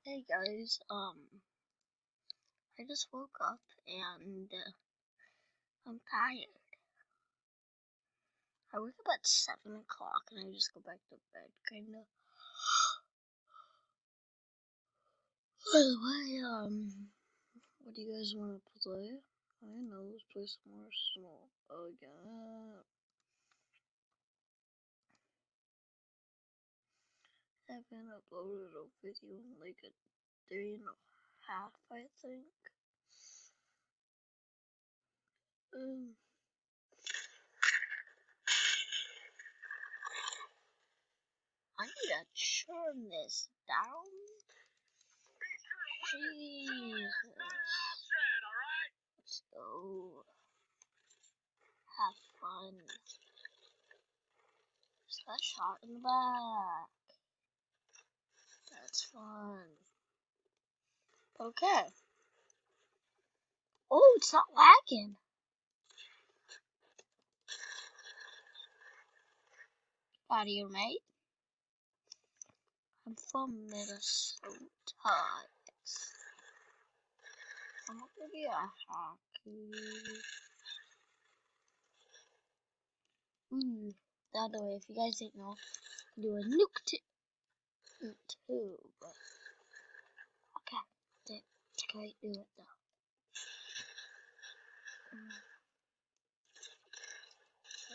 Hey guys, I just woke up and I'm tired. I wake up at 7 o'clock and I just go back to bed, kinda. By the way, what do you guys want to play? I know, let's play some more small. Again. I haven't uploaded a video in like a day and a half, I think. I need to turn this down. Jesus. Let's go. Have fun. Just got shot in the back. That's fun. Okay. Oh, it's not lagging. Out of here, mate. I'm from Minnesota. I'm not gonna be a hockey. By the way, if you guys didn't know, I do a nuke too, but okay, that's great. Do it though.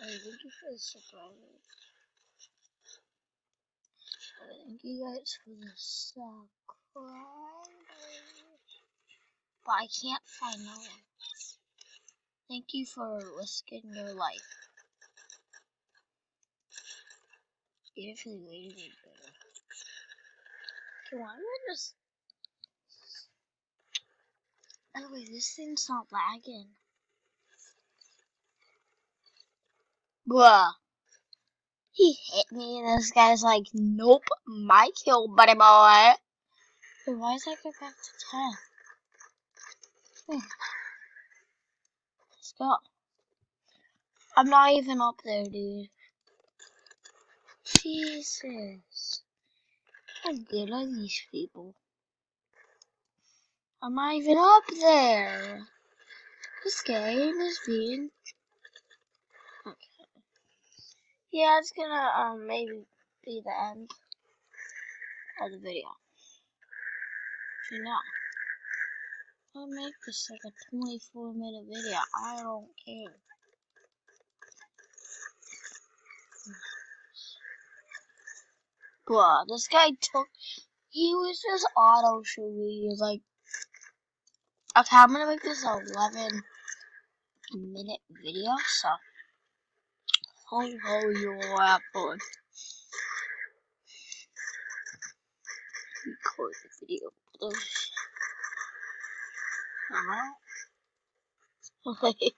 Thank you for the surprise. Thank you guys for the subscribe. But I can't find no one. Thank you for risking your life. You actually waited better. Okay, why am I just... Anyway, this thing's not lagging. Bruh. He hit me and this guy's like, nope, my kill, buddy boy. Wait, why is I go back to 10? Let's go. I'm not even up there, dude. Jesus. How good are these people? I'm not even up there. This game is being... Okay. Yeah, it's gonna maybe be the end of the video. You know, I'll make this like a 24-minute video. I don't care. Bruh, this guy he was just auto shooting. He was like, okay, I'm gonna make this a 11-minute video, so ho your apple. Record the video. Wait, okay,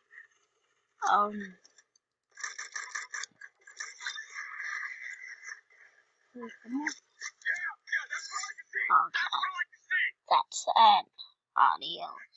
that's the end. Adios.